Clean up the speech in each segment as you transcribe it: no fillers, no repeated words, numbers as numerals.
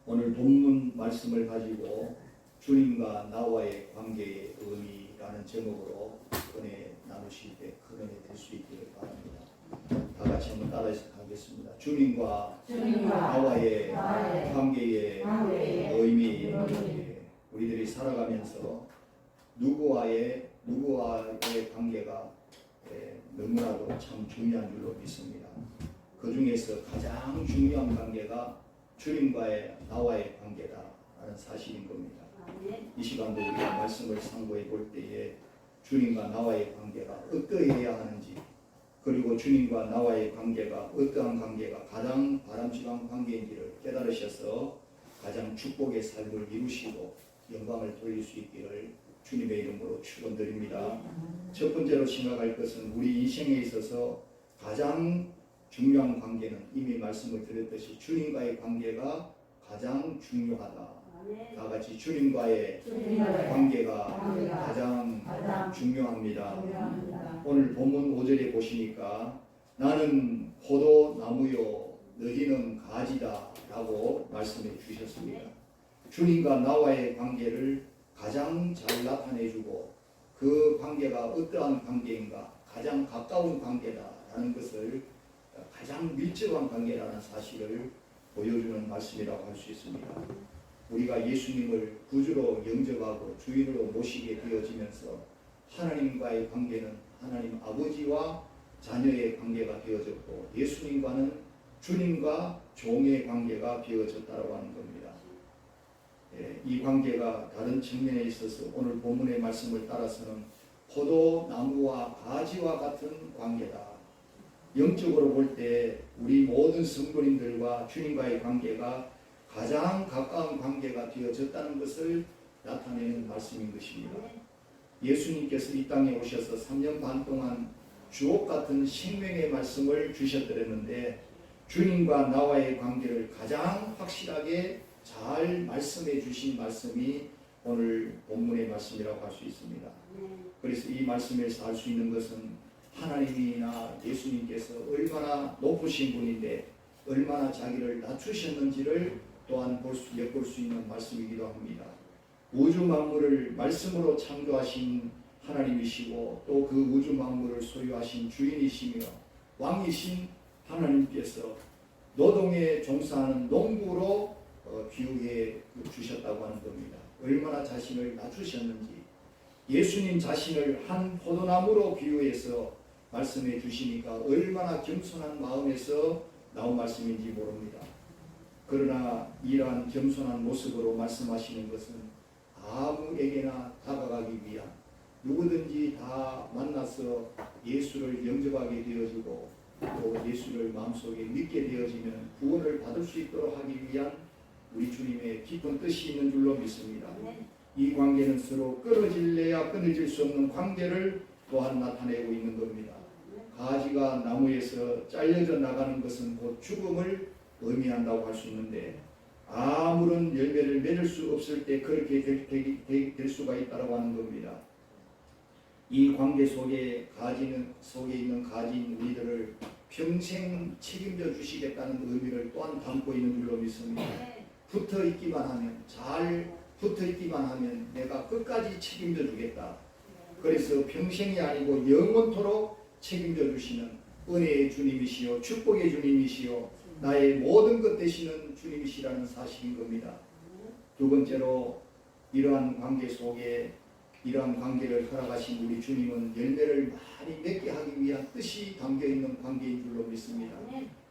오늘 본문 말씀을 가지고 주님과 나와의 관계의 의미라는 제목으로 은혜 나누실 때 큰 은혜 될 수 있기를 바랍니다. 다 같이 한번 따라해서 가겠습니다. 주님과 나와의 관계의 의미. 우리들이 살아가면서 누구와의 관계가 너무나도 참 중요한 줄로 믿습니다. 그 중에서 가장 중요한 관계가 주님과의 나와의 관계다라는 사실인 겁니다. 이 시간도 우리가 말씀을 상고해 볼 때에 주님과 나와의 관계가 어떠해야 하는지, 그리고 주님과 나와의 관계가 어떠한 관계가 가장 바람직한 관계인지를 깨달으셔서 가장 축복의 삶을 이루시고 영광을 돌릴 수 있기를 주님의 이름으로 축원드립니다. 첫 번째로 생각할 것은 우리 인생에 있어서 가장 중요한 관계는 이미 말씀을 드렸듯이 주님과의 관계가 가장 중요하다. 다 같이 주님과의 관계가 가장 중요합니다. 오늘 본문 5절에 보시니까 나는 포도나무요 너희는 가지다 라고 말씀해 주셨습니다. 주님과 나와의 관계를 가장 잘 나타내주고 그 관계가 어떠한 관계인가, 가장 가까운 관계다라는 것을, 가장 밀접한 관계라는 사실을 보여주는 말씀이라고 할 수 있습니다. 우리가 예수님을 구주로 영접하고 주인으로 모시게 되어지면서 하나님과의 관계는 하나님 아버지와 자녀의 관계가 되어졌고, 예수님과는 주님과 종의 관계가 되어졌다고 하는 겁니다. 이 관계가 다른 측면에 있어서 오늘 본문의 말씀을 따라서는 포도나무와 가지와 같은 관계다. 영적으로 볼 때 우리 모든 성도님들과 주님과의 관계가 가장 가까운 관계가 되어졌다는 것을 나타내는 말씀인 것입니다. 예수님께서 이 땅에 오셔서 3년 반 동안 주옥같은 생명의 말씀을 주셨더랬는데 주님과 나와의 관계를 가장 확실하게 잘 말씀해 주신 말씀이 오늘 본문의 말씀이라고 할 수 있습니다. 그래서 이 말씀에서 알 수 있는 것은 하나님이나 예수님께서 얼마나 높으신 분인데 얼마나 자기를 낮추셨는지를 또한 엿볼 수 있는 말씀이기도 합니다. 우주 만물을 말씀으로 창조하신 하나님이시고 또 그 우주 만물을 소유하신 주인이시며 왕이신 하나님께서 노동에 종사하는 농부로 비유해 주셨다고 하는 겁니다. 얼마나 자신을 낮추셨는지, 예수님 자신을 한 포도나무로 비유해서 말씀해 주시니까 얼마나 겸손한 마음에서 나온 말씀인지 모릅니다. 그러나 이러한 겸손한 모습으로 말씀하시는 것은 아무에게나 다가가기 위한, 누구든지 다 만나서 예수를 영접하게 되어지고 또 예수를 마음속에 믿게 되어지면 구원을 받을 수 있도록 하기 위한 우리 주님의 깊은 뜻이 있는 줄로 믿습니다. 이 관계는 서로 끊어질래야 끊어질 수 없는 관계를 또한 나타내고 있는 겁니다. 가지가 나무에서 잘려져 나가는 것은 곧 죽음을 의미한다고 할 수 있는데 아무런 열매를 맺을 수 없을 때 그렇게 될 수가 있다고 하는 겁니다. 이 관계 속에 있는 가지인 우리들을 평생 책임져 주시겠다는 의미를 또한 담고 있는 줄로 믿습니다. 붙어 있기만 하면, 잘 붙어 있기만 하면 내가 끝까지 책임져 주겠다. 그래서 평생이 아니고 영원토록 책임져 주시는 은혜의 주님이시요 축복의 주님이시요 나의 모든 것 되시는 주님이시라는 사실인 겁니다. 두 번째로 이러한 관계 속에 이러한 관계를 허락하신 우리 주님은 열매를 많이 맺게 하기 위한 뜻이 담겨있는 관계인 줄로 믿습니다.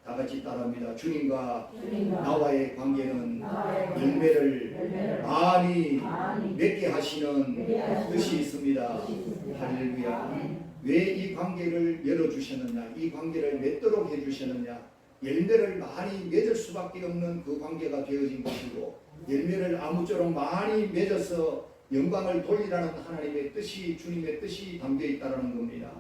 다 같이 따라합니다. 주님과 나와의 관계는 열매를 많이 맺게 하시는 뜻이 있습니다. 할렐루야. 왜 이 관계를 열어주셨느냐, 이 관계를 맺도록 해주셨느냐, 열매를 많이 맺을 수밖에 없는 그 관계가 되어진 것이고 열매를 아무쪼록 많이 맺어서 영광을 돌리라는 하나님의 뜻이, 주님의 뜻이 담겨 있다는 겁니다.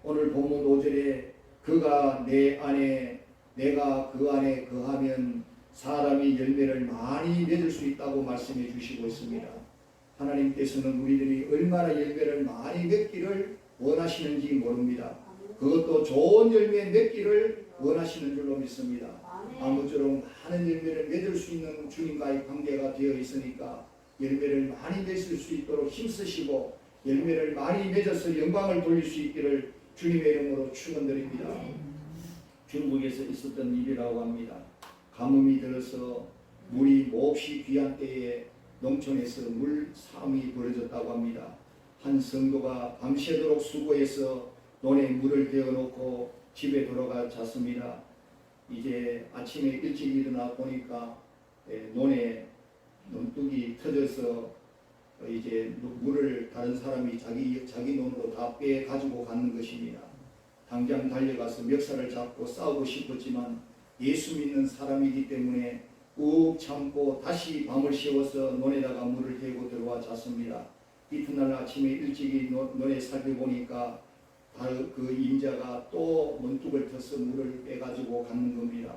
오늘 본문 5절에 그가 내 안에 내가 그 안에 거하면 사람이 열매를 많이 맺을 수 있다고 말씀해 주시고 있습니다. 하나님께서는 우리들이 얼마나 열매를 많이 맺기를 원하시는지 모릅니다. 그것도 좋은 열매 맺기를 원하시는 줄로 믿습니다. 아무쪼록 많은 열매를 맺을 수 있는 주님과의 관계가 되어 있으니까 열매를 많이 맺을 수 있도록 힘쓰시고 열매를 많이 맺어서 영광을 돌릴 수 있기를 주님의 이름으로 축원드립니다. 중국에서 있었던 일이라고 합니다. 가뭄이 들어서 물이 몹시 귀한 때에 농촌에서 물 싸움이 벌어졌다고 합니다. 한 성도가 밤새도록 수고해서 논에 물을 데워놓고 집에 돌아가 잤습니다. 이제 아침에 일찍 일어나 보니까 논에 논둑이 터져서 이제 물을 다른 사람이 자기 논으로 다 빼 가지고 가는 것입니다. 당장 달려가서 멱살을 잡고 싸우고 싶었지만 예수 믿는 사람이기 때문에 꾹 참고 다시 밤을 새워서 논에다가 물을 대고 들어와 잤습니다. 이튿날 아침에 일찍이 논에 살펴보니까 그 임자가 또 논둑을 터서 물을 빼가지고 가는 겁니다.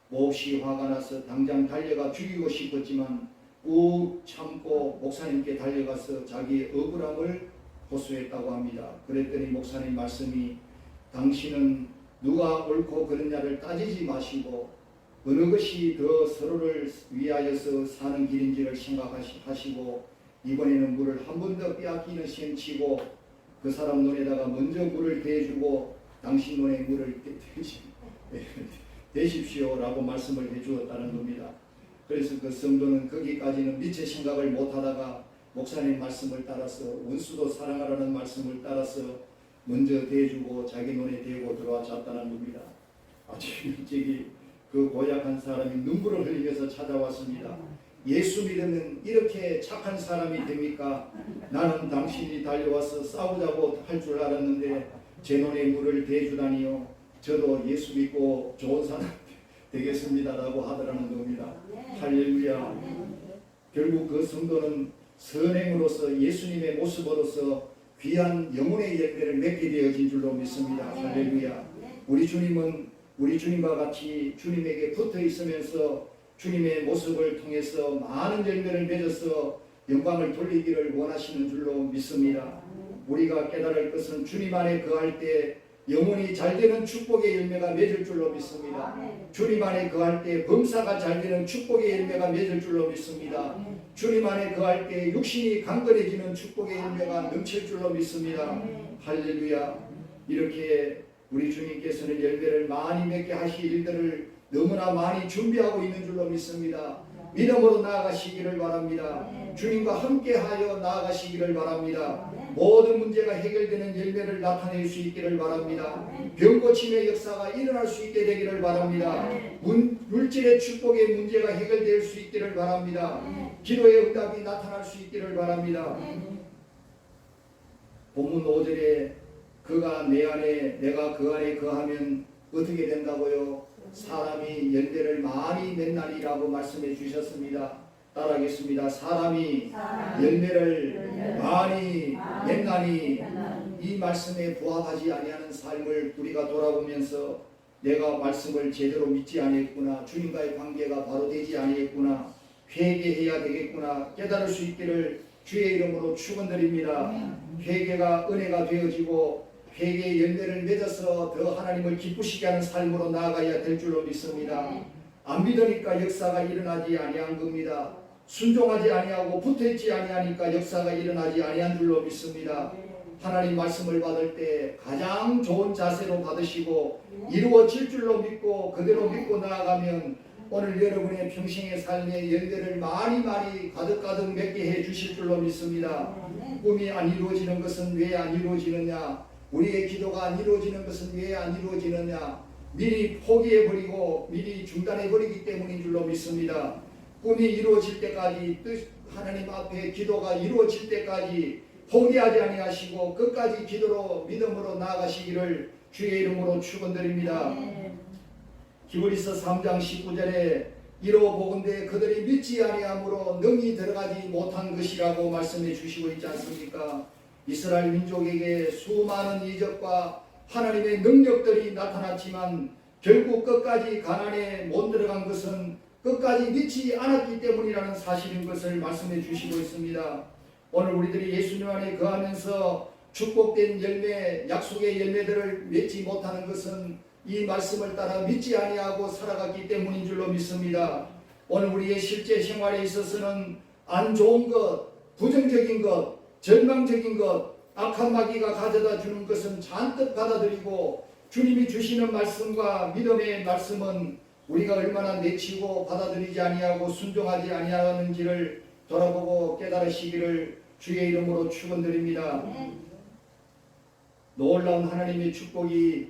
몹시 화가 나서 당장 달려가 죽이고 싶었지만 꾹 참고 목사님께 달려가서 자기의 억울함을 호소했다고 합니다. 그랬더니 목사님 말씀이 당신은 누가 옳고 그르냐를 따지지 마시고 어느 것이 더 서로를 위하여서 사는 길인지를 생각하시고 이번에는 물을 한 번 더 빼앗기는 시험 치고 그 사람 논에다가 먼저 물을 대주고 당신 논에 물을 대십시오라고 말씀을 해주었다는 겁니다. 그래서 그 성도는 거기까지는 미처 생각을 못하다가 목사님 말씀을 따라서 원수도 사랑하라는 말씀을 따라서 먼저 대주고 자기 논에 대고 들어와 잤다는 겁니다. 아침 일찍이 그 고약한 사람이 눈물을 흘리면서 찾아왔습니다. 예수 믿으면 이렇게 착한 사람이 됩니까? 나는 당신이 달려와서 싸우자고 할 줄 알았는데 제 논에 물을 대주다니요. 저도 예수 믿고 좋은 사람 되겠습니다라고 하더라는 겁니다. 할렐루야. 결국 그 성도는 선행으로서 예수님의 모습으로서 귀한 영혼의 열매를 맺게 되어진 줄로 믿습니다. 할렐루야. 우리 주님은 우리 주님과 같이 주님에게 붙어 있으면서 주님의 모습을 통해서 많은 열매를 맺어서 영광을 돌리기를 원하시는 줄로 믿습니다. 우리가 깨달을 것은 주님 안에 거할 때 영혼이 잘되는 축복의 열매가 맺을 줄로 믿습니다. 주님 안에 거할 때 범사가 잘되는 축복의 열매가 맺을 줄로 믿습니다. 주님 안에 거할 때 육신이 강건해지는 축복의 열매가 넘칠 줄로 믿습니다. 할렐루야. 이렇게 우리 주님께서는 열매를 많이 맺게 하실 일들을 너무나 많이 준비하고 있는 줄로 믿습니다. 믿음으로 나아가시기를 바랍니다. 주님과 함께하여 나아가시기를 바랍니다. 모든 문제가 해결되는 열매를 나타낼 수 있기를 바랍니다. 병고침의 역사가 일어날 수 있게 되기를 바랍니다. 물질의 축복의 문제가 해결될 수 있기를 바랍니다. 기도의 응답이 나타날 수 있기를 바랍니다. 본문 5절에 그가 내 안에 내가 그 안에 거하면 어떻게 된다고요? 사람이 열매를 많이 맺나니라고 말씀해 주셨습니다. 따라하겠습니다. 사람이 열매를 많이 맺나니. 이 말씀에 부합하지 아니하는 삶을 우리가 돌아보면서 내가 말씀을 제대로 믿지 아니했구나, 주님과의 관계가 바로 되지 아니했구나, 회개해야 되겠구나 깨달을 수 있기를 주의 이름으로 축원드립니다. 회개가 은혜가 되어지고 회개의 열매를 맺어서 더 하나님을 기쁘시게 하는 삶으로 나아가야 될 줄로 믿습니다. 안 믿으니까 역사가 일어나지 아니한 겁니다. 순종하지 아니하고 붙어있지 아니하니까 역사가 일어나지 아니한 줄로 믿습니다. 하나님 말씀을 받을 때 가장 좋은 자세로 받으시고 이루어질 줄로 믿고 그대로 믿고 나아가면 오늘 여러분의 평생의 삶의 열매를 많이 가득 맺게 해 주실 줄로 믿습니다. 꿈이 안 이루어지는 것은 왜 안 이루어지느냐? 우리의 기도가 안 이루어지는 것은 왜 안 이루어지느냐? 미리 포기해버리고 미리 중단해버리기 때문인 줄로 믿습니다. 꿈이 이루어질 때까지 하나님 앞에 기도가 이루어질 때까지 포기하지 아니하시고 끝까지 기도로 믿음으로 나아가시기를 주의 이름으로 축원드립니다. 히브리서 3장 19절에 이로 보건대 그들이 믿지 아니함으로 능히 들어가지 못한 것이라고 말씀해 주시고 있지 않습니까? 이스라엘 민족에게 수많은 이적과 하나님의 능력들이 나타났지만 결국 끝까지 가나안에 못 들어간 것은 끝까지 믿지 않았기 때문이라는 사실인 것을 말씀해 주시고 있습니다. 오늘 우리들이 예수님 안에 거하면서 축복된 열매, 약속의 열매들을 맺지 못하는 것은 이 말씀을 따라 믿지 아니하고 살아갔기 때문인 줄로 믿습니다. 오늘 우리의 실제 생활에 있어서는 안 좋은 것, 부정적인 것, 절망적인 것, 악한 마귀가 가져다 주는 것은 잔뜩 받아들이고 주님이 주시는 말씀과 믿음의 말씀은 우리가 얼마나 내치고 받아들이지 아니하고 순종하지 아니하는지를 돌아보고 깨달으시기를 주의 이름으로 축원드립니다. 놀라운 하나님의 축복이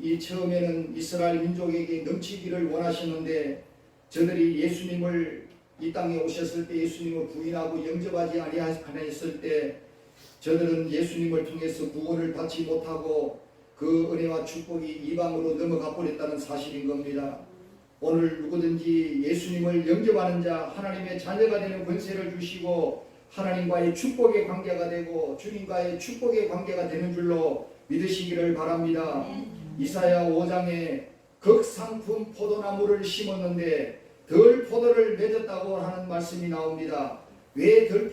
이 처음에는 이스라엘 민족에게 넘치기를 원하셨는데 저들이 예수님을 이 땅에 오셨을 때 예수님을 부인하고 영접하지 아니하였을 때 저들은 예수님을 통해서 구원을 받지 못하고 그 은혜와 축복이 이방으로 넘어가 버렸다는 사실인 겁니다. 오늘 누구든지 예수님을 영접하는 자 하나님의 자녀가 되는 권세를 주시고 하나님과의 축복의 관계가 되고 주님과의 축복의 관계가 되는 줄로 믿으시기를 바랍니다. 이사야 5장에 극상품 포도나무를 심었는데 덜 포도를 맺었다고 하는 말씀이 나옵니다. 왜 덜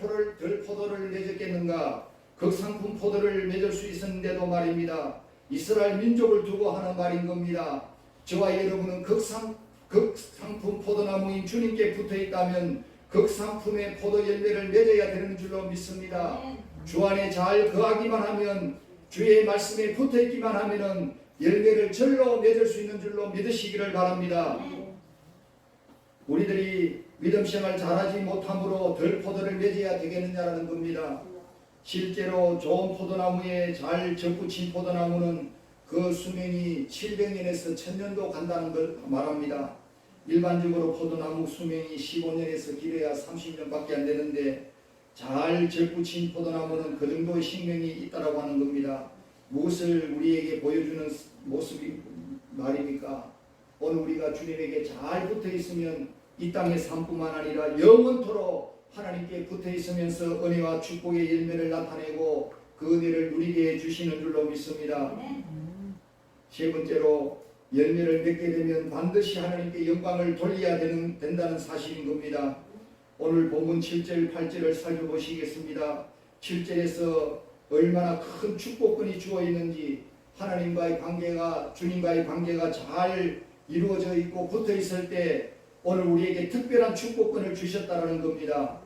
포도를 맺었겠는가? 극상품 포도를 맺을 수 있었는데도 말입니다. 이스라엘 민족을 두고 하는 말인 겁니다. 저와 여러분은 극상품 포도나무인 주님께 붙어 있다면 극상품의 포도 열매를 맺어야 되는 줄로 믿습니다. 주 안에 잘 거하기만 하면 주의 말씀에 붙어 있기만 하면은 열매를 절로 맺을 수 있는 줄로 믿으시기를 바랍니다. 우리들이 믿음 생활 잘하지 못함으로 덜 포도를 맺어야 되겠느냐라는 겁니다. 실제로 좋은 포도나무에 잘 접붙인 포도나무는 그 수명이 700년에서 1000년도 간다는 걸 말합니다. 일반적으로 포도나무 수명이 15년에서 길어야 30년밖에 안 되는데 잘 접붙인 포도나무는 그 정도의 생명이 있다라고 하는 겁니다. 무엇을 우리에게 보여주는 모습이 말입니까? 오늘 우리가 주님에게 잘 붙어 있으면 이 땅의 삶뿐만 아니라 영원토록 하나님께 붙어 있으면서 은혜와 축복의 열매를 나타내고 그 은혜를 누리게 해주시는 줄로 믿습니다. 세 번째로 열매를 맺게 되면 반드시 하나님께 영광을 돌려야 된다는 사실인 겁니다. 오늘 본문 7절 8절을 살펴보시겠습니다. 7절에서 얼마나 큰 축복권이 주어 있는지 하나님과의 관계가 주님과의 관계가 잘 이루어져 있고 붙어 있을 때 오늘 우리에게 특별한 축복권을 주셨다는 겁니다.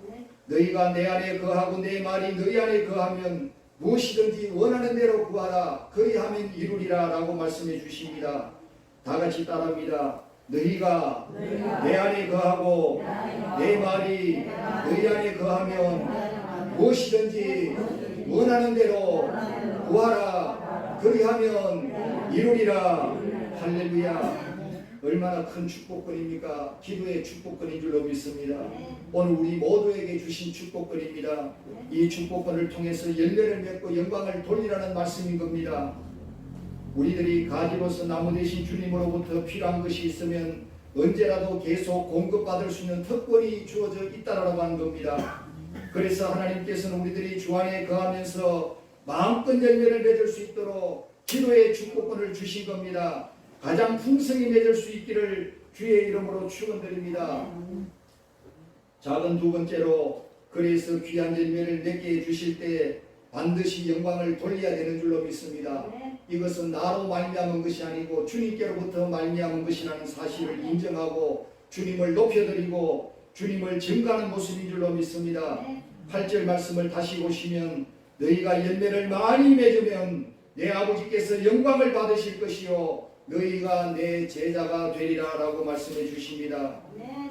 너희가 내 안에 거하고 내 말이 너희 안에 거하면 무엇이든지 원하는 대로 구하라 그리하면 이루리라 라고 말씀해 주십니다. 다 같이 따라합니다. 너희가 내 안에 거하고 내 말이 너희 안에 거하면 무엇이든지 원하는 대로 구하라 그리하면 이루리라. 할렐루야. 얼마나 큰 축복권입니까? 기도의 축복권인 줄로 믿습니다. 오늘 우리 모두에게 주신 축복권입니다. 이 축복권을 통해서 열매를 맺고 영광을 돌리라는 말씀인 겁니다. 우리들이 가지로서 나무 대신 주님으로부터 필요한 것이 있으면 언제라도 계속 공급받을 수 있는 특권이 주어져 있다라고 하는 겁니다. 그래서 하나님께서는 우리들이 주 안에 거하면서 마음껏 열매를 맺을 수 있도록 기도의 축복권을 주신 겁니다. 가장 풍성히 맺을 수 있기를 주의 이름으로 축원드립니다. 작은 두 번째로 그래서 귀한 열매를 맺게 해주실 때 반드시 영광을 돌려야 되는 줄로 믿습니다. 이것은 나로 말미암은 것이 아니고 주님께로부터 말미암은 것이라는 사실을 인정하고 주님을 높여드리고 주님을 증거하는 모습인 줄로 믿습니다. 8절 말씀을 다시 보시면 너희가 열매를 많이 맺으면 내 아버지께서 영광을 받으실 것이요 너희가 내 제자가 되리라 라고 말씀해 주십니다.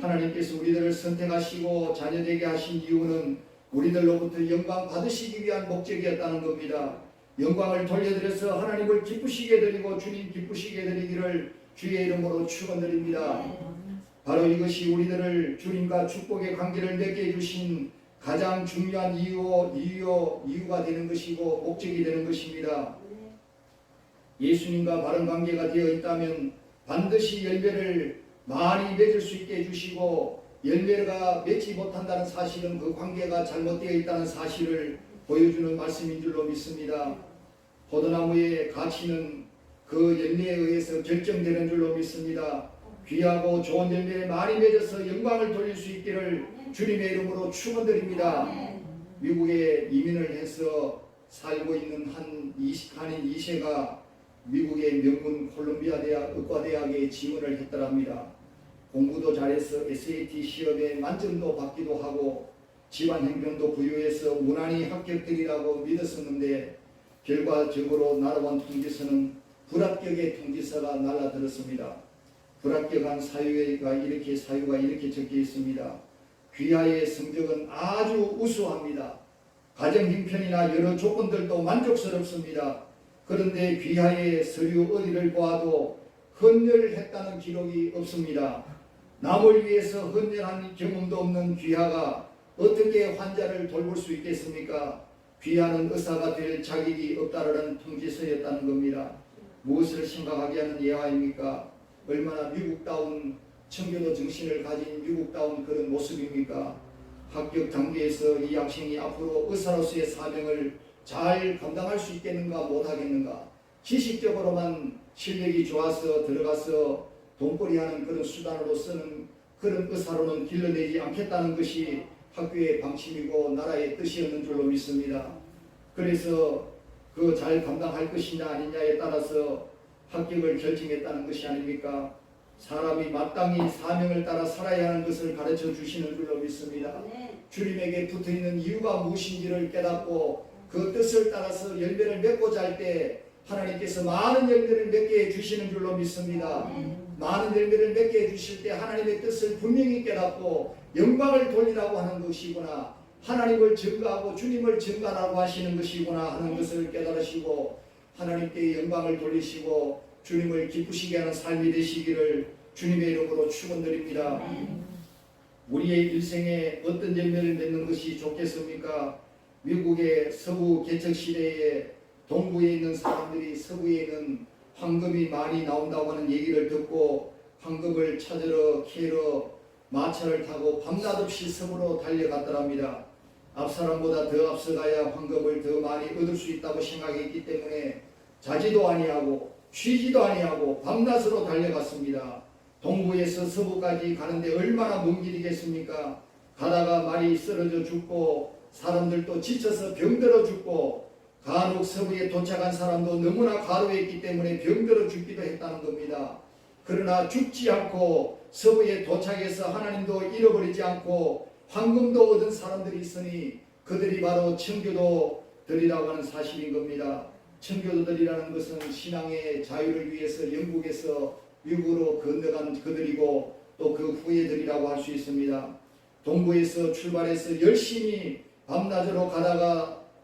하나님께서 우리들을 선택하시고 자녀되게 하신 이유는 우리들로부터 영광 받으시기 위한 목적이었다는 겁니다. 영광을 돌려드려서 하나님을 기쁘시게 드리고 주님 기쁘시게 드리기를 주의 이름으로 축원드립니다. 바로 이것이 우리들을 주님과 축복의 관계를 맺게 해주신 가장 중요한 이유가 되는 것이고 목적이 되는 것입니다. 예수님과 바른 관계가 되어 있다면 반드시 열매를 많이 맺을 수 있게 해주시고 열매가 맺지 못한다는 사실은 그 관계가 잘못되어 있다는 사실을 보여주는 말씀인 줄로 믿습니다. 포도나무의 가치는 그 열매에 의해서 결정되는 줄로 믿습니다. 귀하고 좋은 열매를 많이 맺어서 영광을 돌릴 수 있기를 주님의 이름으로 축원드립니다. 미국에 이민을 해서 살고 있는 한인 2세가 미국의 명문 콜롬비아 대학 의과대학에 지원을 했더랍니다. 공부도 잘해서 SAT 시험에 만점도 받기도 하고 집안 형편도 부유해서 무난히 합격되리라고 믿었었는데 결과적으로 날아온 통지서는 불합격의 통지서가 날아들었습니다. 불합격한 사유가 이렇게 적혀 있습니다. 귀하의 성적은 아주 우수합니다. 가정 형편이나 여러 조건들도 만족스럽습니다. 그런데 귀하의 서류 어디를 보아도 헌혈했다는 기록이 없습니다. 남을 위해서 헌혈한 경험도 없는 귀하가 어떻게 환자를 돌볼 수 있겠습니까? 귀하는 의사가 될 자격이 없다라는 통지서였다는 겁니다. 무엇을 생각하게 하는 예화입니까? 얼마나 미국다운 청교도 정신을 가진 미국다운 그런 모습입니까? 합격 단계에서 이 학생이 앞으로 의사로서의 사명을 잘 감당할 수 있겠는가 못하겠는가, 지식적으로만 실력이 좋아서 들어가서 돈벌이하는 그런 수단으로 쓰는 그런 의사로는 길러내지 않겠다는 것이 학교의 방침이고 나라의 뜻이었는 줄로 믿습니다. 그래서 그 잘 감당할 것이냐 아니냐에 따라서 합격을 결정했다는 것이 아닙니까? 사람이 마땅히 사명을 따라 살아야 하는 것을 가르쳐 주시는 줄로 믿습니다. 주님에게 붙어있는 이유가 무엇인지를 깨닫고 그 뜻을 따라서 열매를 맺고자 할 때 하나님께서 많은 열매를 맺게 해주시는 줄로 믿습니다. 많은 열매를 맺게 해주실 때 하나님의 뜻을 분명히 깨닫고 영광을 돌리라고 하는 것이구나, 하나님을 증거하고 주님을 증거하라고 하시는 것이구나 하는 것을 깨달으시고 하나님께 영광을 돌리시고 주님을 기쁘시게 하는 삶이 되시기를 주님의 이름으로 축원드립니다. 우리의 일생에 어떤 열매를 맺는 것이 좋겠습니까? 미국의 서부 개척 시대에 동부에 있는 사람들이 서부에 있는 황금이 많이 나온다고 하는 얘기를 듣고 황금을 찾으러 캐러 마차를 타고 밤낮 없이 서부로 달려갔더랍니다. 앞사람보다 더 앞서가야 황금을 더 많이 얻을 수 있다고 생각했기 때문에 자지도 아니하고 쉬지도 아니하고 밤낮으로 달려갔습니다. 동부에서 서부까지 가는데 얼마나 먼 길이겠습니까? 가다가 말이 쓰러져 죽고 사람들도 지쳐서 병들어 죽고 간혹 서부에 도착한 사람도 너무나 과로했기 때문에 병들어 죽기도 했다는 겁니다. 그러나 죽지 않고 서부에 도착해서 하나님도 잃어버리지 않고 황금도 얻은 사람들이 있으니 그들이 바로 청교도들이라고 하는 사실인 겁니다. 청교도들이라는 것은 신앙의 자유를 위해서 영국에서 미국으로 건너간 그들이고 또 그 후예들이라고 할 수 있습니다. 동부에서 출발해서 열심히 밤낮으로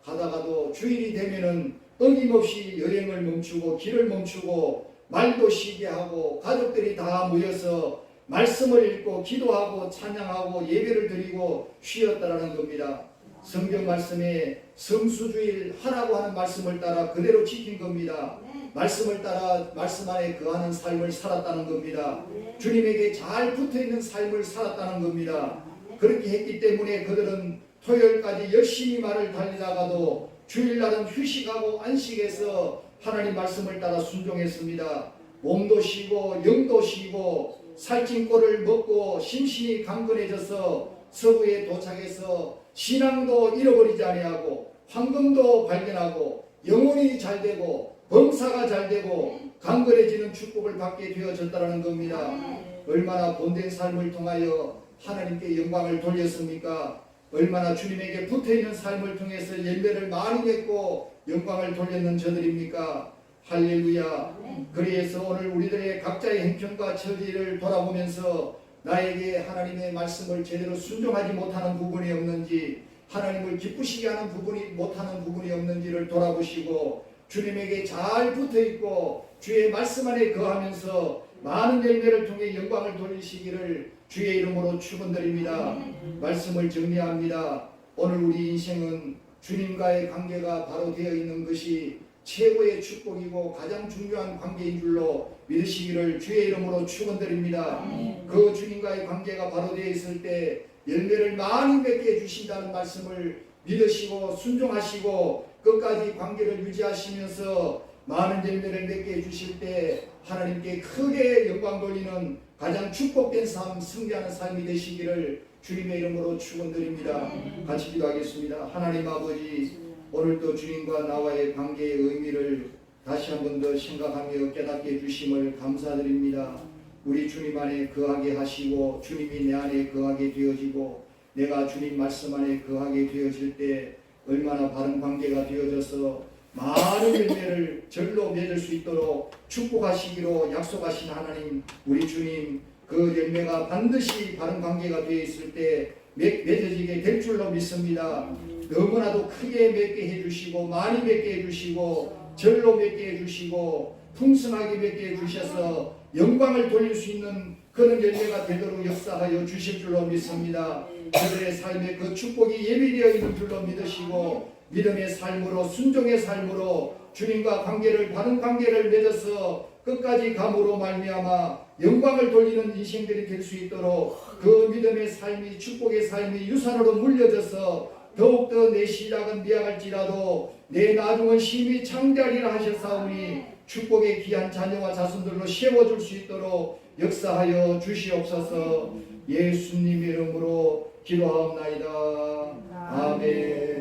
가다가도 주일이 되면은 어김없이 여행을 멈추고 길을 멈추고 말도 쉬게 하고 가족들이 다 모여서 말씀을 읽고 기도하고 찬양하고 예배를 드리고 쉬었다라는 겁니다. 성경 말씀에 성수주일 하라고 하는 말씀을 따라 그대로 지킨 겁니다. 말씀을 따라 말씀 안에 거하는 삶을 살았다는 겁니다. 주님에게 잘 붙어있는 삶을 살았다는 겁니다. 그렇게 했기 때문에 그들은 토요일까지 열심히 말을 달리다가도 주일날은 휴식하고 안식해서 하나님 말씀을 따라 순종했습니다. 몸도 쉬고 영도 쉬고 살찐 꼴을 먹고 심신이 강건해져서 서부에 도착해서 신앙도 잃어버리지 아니하고 황금도 발견하고 영혼이 잘되고 범사가 잘되고 강건해지는 축복을 받게 되어졌다는 겁니다. 얼마나 본된 삶을 통하여 하나님께 영광을 돌렸습니까? 얼마나 주님에게 붙어있는 삶을 통해서 열매를 많이 맺고 영광을 돌렸는 저들입니까? 할렐루야. 그래서 오늘 우리들의 각자의 형편과 처지를 돌아보면서 나에게 하나님의 말씀을 제대로 순종하지 못하는 부분이 없는지, 하나님을 기쁘시게 하는 부분이 못하는 부분이 없는지를 돌아보시고 주님에게 잘 붙어있고 주의 말씀 안에 거하면서 많은 열매를 통해 영광을 돌리시기를 주의 이름으로 축원드립니다. 말씀을 정리합니다. 오늘 우리 인생은 주님과의 관계가 바로 되어 있는 것이 최고의 축복이고 가장 중요한 관계인 줄로 믿으시기를 주의 이름으로 축원드립니다. 그 주님과의 관계가 바로 되어 있을 때 열매를 많이 맺게 해주신다는 말씀을 믿으시고 순종하시고 끝까지 관계를 유지하시면서 많은 열매를 맺게 해주실 때 하나님께 크게 영광 돌리는 가장 축복된 삶, 승리하는 삶이 되시기를 주님의 이름으로 축원드립니다. 같이 기도하겠습니다. 하나님 아버지, 오늘도 주님과 나와의 관계의 의미를 다시 한 번 더 생각하며 깨닫게 해주심을 감사드립니다. 우리 주님 안에 거하게 하시고 주님이 내 안에 거하게 되어지고 내가 주님 말씀 안에 거하게 되어질 때 얼마나 바른 관계가 되어져서 많은 열매를 절로 맺을 수 있도록 축복하시기로 약속하신 하나님, 우리 주님, 그 열매가 반드시 바른 관계가 되어 있을 때 맺어지게 될 줄로 믿습니다. 너무나도 크게 맺게 해주시고 많이 맺게 해주시고 절로 맺게 해주시고 풍성하게 맺게 해주셔서 영광을 돌릴 수 있는 그런 열매가 되도록 역사하여 주실 줄로 믿습니다. 그들의 삶에 그 축복이 예비되어 있는 줄로 믿으시고 믿음의 삶으로 순종의 삶으로 주님과 관계를 바른 관계를 맺어서 끝까지 감으로 말미암아 영광을 돌리는 인생들이 될 수 있도록 그 믿음의 삶이 축복의 삶이 유산으로 물려져서 더욱더 내 시작은 미약할지라도 내 나중은 심히 창대하리라 하셨사오니 축복의 귀한 자녀와 자손들로 세워줄 수 있도록 역사하여 주시옵소서. 예수님 이름으로 기도하옵나이다. 아멘.